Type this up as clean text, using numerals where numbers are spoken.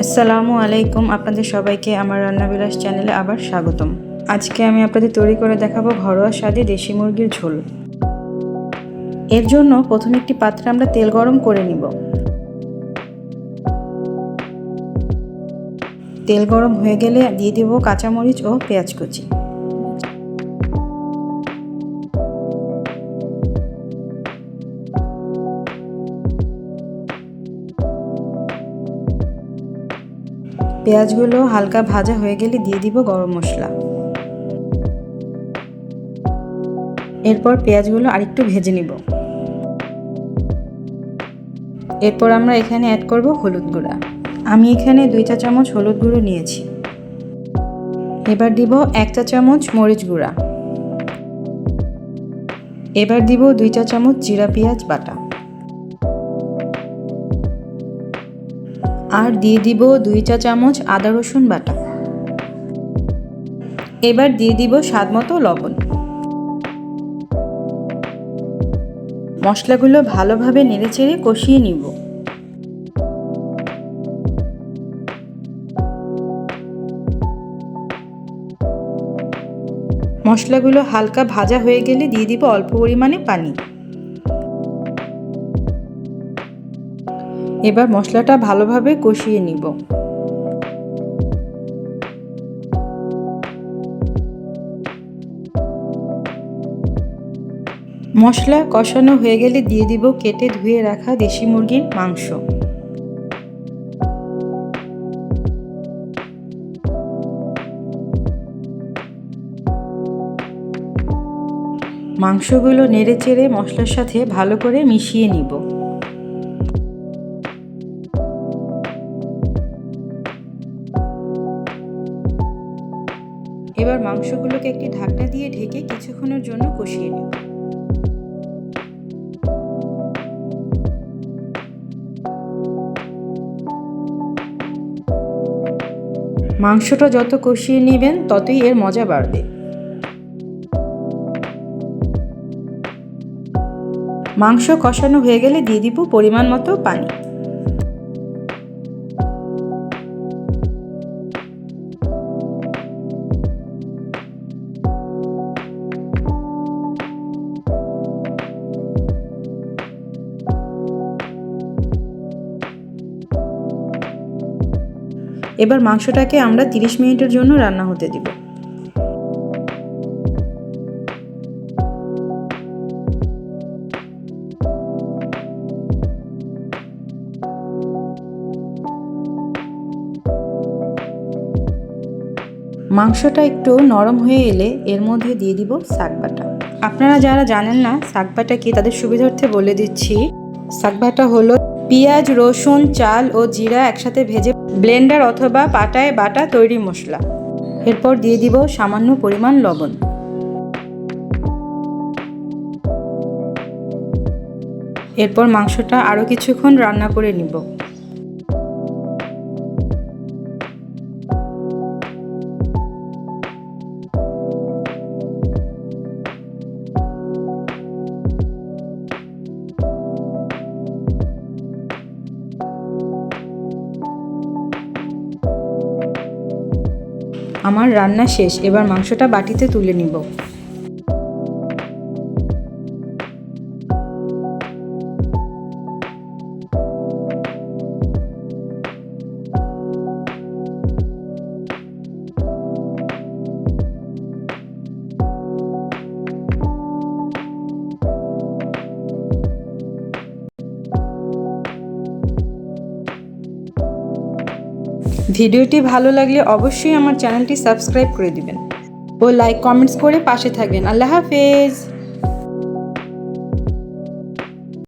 আসসালামু আলাইকুম, আপনাদের সবাইকে আমার রান্নাবিলাস চ্যানেলে আবার স্বাগতম। আজকে আমি আপনাদের তৈরি করে দেখাবো ঘরোয়া স্বাদে দেশি মুরগির ঝোল। এর জন্য প্রথমে একটি পাত্রে আমরা তেল গরম করে নিব। তেল গরম হয়ে গেলে দিয়ে দেব কাঁচামরিচ ও পেঁয়াজ কুচি। পেঁয়াজগুলো হালকা ভাজা হয়ে গেলে দিয়ে দিব গরম মশলা। এরপর পেঁয়াজগুলো আরেকটু ভেজে নিব। এরপর আমরা এখানে অ্যাড করব হলুদ গুঁড়া। আমি এখানে 2 চা চামচ হলুদ গুঁড়ো নিয়েছি। এবার দিব 1 চা চামচ মরিচ গুঁড়া। এবার দিব 2 চা চামচ জিরা পেঁয়াজ বাটা। আর দিয়ে দিব 2 চা চামচ আদা রসুন বাটা। এবার দিয়ে দিব স্বাদমতো লবণ। মশলাগুলো ভালোভাবে নেড়েচেড়ে কষিয়ে নিব। মশলাগুলো হালকা ভাজা হয়ে গেলে দিয়ে দিব অল্প পরিমাণে পানি। এবার মশলাটা ভালোভাবে কষিয়ে নিব। মশলা কষানো হয়ে গেলে দিয়ে দিব কেটে ধুয়ে রাখা দেশি মুরগির মাংস। মাংসগুলো নেড়েচেড়ে মশলার সাথে ভালো করে মিশিয়ে নিব। এবার মাংসগুলোকে একটি ঢাকনা দিয়ে ঢেকে কিছুক্ষণের জন্য কষিয়ে নিব। মাংসটা যত কষিয়ে নেবেন ততই এর মজা বাড়বে। মাংস কষানো হয়ে গেলে দিয়ে দিব পরিমাণ মতো পানি। এবার মাংসটাকে আমরা 30 মিনিটের জন্য রান্না হতে দিব। মাংসটা একটু নরম হয়ে এলে এর মধ্যে দিয়ে দিব শাক বাটা। আপনারা যারা জানেন না শাক বাটা কি, তাদের সুবিধার্থে বলে দিচ্ছি। শাক বাটা হলো পেঁয়াজ, রসুন, চাল ও জিরা একসাথে ভেজে ব্লেন্ডার অথবা পাটায় বাটা তৈরি মশলা। এরপর দিয়ে দিব সামান্য পরিমাণ লবণ। এরপর মাংসটা আরও কিছুক্ষণ রান্না করে নিব। আমার রান্না শেষ। এবার মাংসটা বাটিতে তুলে নিব। ভিডিওটি ভালো লাগলে অবশ্যই আমার চ্যানেলটি সাবস্ক্রাইব করে দিবেন ও লাইক কমেন্টস করে পাশে থাকবেন। আল্লাহ হাফেজ।